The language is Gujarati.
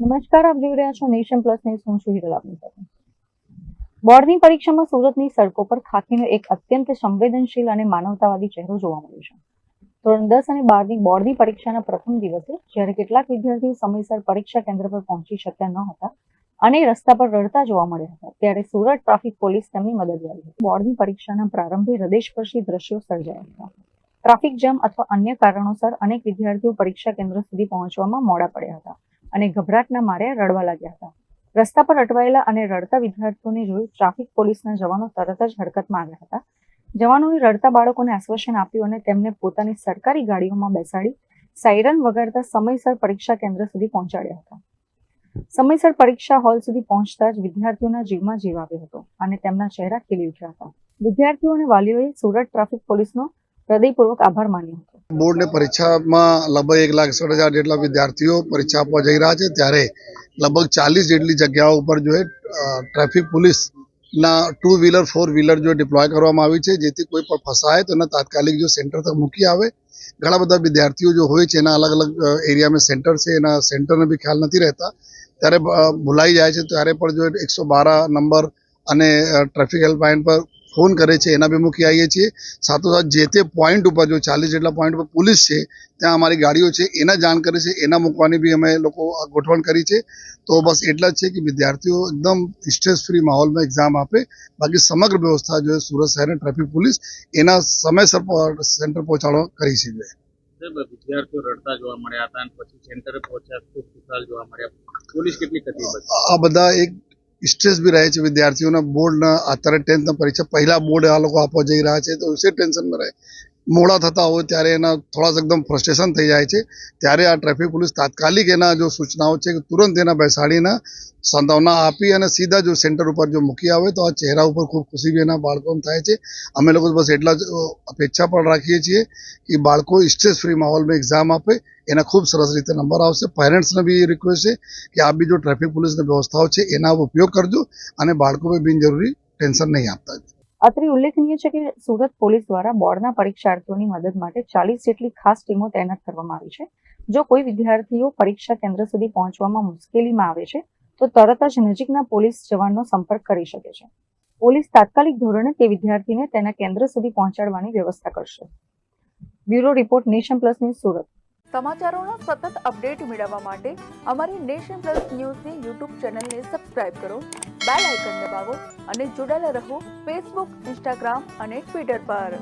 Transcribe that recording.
નમસ્કાર, આપ જોઈ રહ્યા છો નેશન પ્લસ ન્યૂઝ. હું છું હિરલ આપની સાથે. બોર્ડની પરીક્ષામાં સુરતની સડકો પર ખાખીનો એક અત્યંત સંવેદનશીલ અને માનવતાવાદી ચહેરો જોવા મળ્યો છે. ધોરણ 10 અને 12ની બોર્ડની પરીક્ષાના પ્રથમ દિવસે જ્યારે કેટલાક વિદ્યાર્થીઓ સમયસર પરીક્ષા કેન્દ્ર પર પહોંચી શક્યા ન હતા અને રસ્તા પર રડતા જોવા મળ્યા હતા, ત્યારે સુરત ટ્રાફિક પોલીસ તેમની મદદ આવી હતી. બોર્ડની પરીક્ષાના પ્રારંભે હૃદયસ્પર્શી દ્રશ્યો સર્જાયા હતા. ટ્રાફિક જામ અથવા અન્ય કારણોસર અનેક વિદ્યાર્થીઓ પરીક્ષા કેન્દ્ર સુધી પહોંચવામાં મોડા પડ્યા હતા અને ગભરાટના મારે રડવા લાગ્યા હતા. રસ્તા પર અટવાયેલા અને રડતા વિદ્યાર્થીઓને જોઈ ટ્રાફિક પોલીસના જવાનો તરત જ હરકતમાં આવ્યા હતા. જવાનોએ રડતા બાળકોને આશ્વાસન આપ્યું અને તેમને પોતાની સરકારી ગાડીઓમાં બેસાડી સાયરન વગાડતા સમયસર પરીક્ષા કેન્દ્ર સુધી પહોંચાડ્યા હતા. સમયસર પરીક્ષા હોલ સુધી પહોંચતા જ વિદ્યાર્થીઓના જીવમાં જીવ આવ્યો હતો અને તેમના ચહેરા ખીલી ઉઠ્યા હતા. વિદ્યાર્થીઓ અને વાલીઓએ સુરત ટ્રાફિક પોલીસનો હૃદયપૂર્વક આભાર માન્યો હતો. બોર્ડની પરીક્ષામાં લગભગ 1,60,000 જેટલા વિદ્યાર્થીઓ પરીક્ષા આપવા જઈ રહ્યા છે, ત્યારે લગભગ 40 જેટલી જગ્યાઓ ઉપર જો ટ્રાફિક પોલીસના 2 વ્હીલર 4 વ્હીલર જો ડિપ્લોય કરવામાં આવી છે, જેથી કોઈ પણ ફસાય તો એને તાત્કાલિક જો સેન્ટર તક મૂકી આવે. ઘણા બધા વિદ્યાર્થીઓ જો હોય છે એના અલગ અલગ એરિયામાં સેન્ટર છે, એના સેન્ટરને બી ખ્યાલ નથી રહેતા, ત્યારે ભૂલાઈ જાય છે. ત્યારે પણ જો 112 નંબર અને ટ્રાફિક હેલ્પલાઇન પર ફોન કરે છે, એના બી મૂકી આવીએ છીએ. સાથોસાથ જે તે પોઈન્ટ ઉપર જો 40 જેટલા પોઈન્ટ પર પોલીસ છે, ત્યાં અમારી ગાડીઓ છે એના જાણ કરે છે, એના મૂકવાની બી અમે લોકો ગોઠવણ કરી છે. તો બસ એટલા જ છે કે વિદ્યાર્થીઓ એકદમ સ્ટ્રેસ ફ્રી માહોલમાં એક્ઝામ આપે. બાકી સમગ્ર વ્યવસ્થા જો સુરત શહેરની ટ્રાફિક પોલીસ એના સમયસર સેન્ટર પહોંચાડવા કરી છે. વિદ્યાર્થીઓ રડતા જોવા મળ્યા હતા અને પછી સેન્ટરે પહોંચ્યા ખૂબ ખુશાલ જોવા મળ્યા. પોલીસ કેટલી હતી? આ બધા એક સ્ટ્રેસ બી રહે છે વિદ્યાર્થીઓના. બોર્ડના અત્યારે 10th પરીક્ષા પહેલા બોર્ડ આ લોકો આપવા જઈ રહ્યા છે, તો વિશે ટેન્શનમાં રહે. મોડા થતા હોય ત્યારે એના થોડા એકદમ ફ્રસ્ટ્રેશન થઈ જાય છે. ત્યારે આ ટ્રાફિક પોલીસ તાત્કાલિક એના જો સૂચનાઓ છે કે તુરંત એના બેસાડીને સાંત્વના આપી અને સીધા જો સેન્ટર ઉપર જો મૂકી આવે તો આ ચહેરા ઉપર ખૂબ ખુશી બી એના બાળકોને થાય છે. અમે લોકો બસ એટલા જ અપેક્ષા પણ રાખીએ છીએ કે બાળકો સ્ટ્રેસ ફ્રી માહોલમાં એક્ઝામ આપે, એના ખૂબ સરસ રીતે નંબર આવશે. પેરેન્ટ્સને બી રિક્વેસ્ટ છે કે આ બી જો ટ્રાફિક પોલીસની વ્યવસ્થાઓ છે એના ઉપયોગ કરજો અને બાળકોને બિનજરૂરી ટેન્શન નહીં આપતા. અત્રે ઉલ્લેખનીય છે કે સુરત પોલીસ દ્વારા બોર્ડના પરીક્ષાર્થીઓની મદદ માટે 40 જેટલી ખાસ ટીમો તૈનાત કરવામાં આવી છે. જો કોઈ વિદ્યાર્થીઓ પરીક્ષા કેન્દ્ર સુધી પહોંચવામાં મુશ્કેલીમાં આવે છે તો તરત જ નજીકના પોલીસ જવાનનો સંપર્ક કરી શકે છે. પોલીસ તાત્કાલિક ધોરણે તે વિદ્યાર્થીને તેના કેન્દ્ર સુધી પહોંચાડવાની વ્યવસ્થા કરશે. Bureau report, Nation Plus News, Surat. સમાચારોના સતત અપડેટ મેળવવા માટે અમારી નેશન પ્લસ ન્યૂઝની યુટ્યુબ ચેનલને સબસ્ક્રાઇબ કરો, બેલ આઇકન દબાવો અને જોડાયેલા રહો ફેસબુક, ઇન્સ્ટાગ્રામ અને ટ્વિટર પર.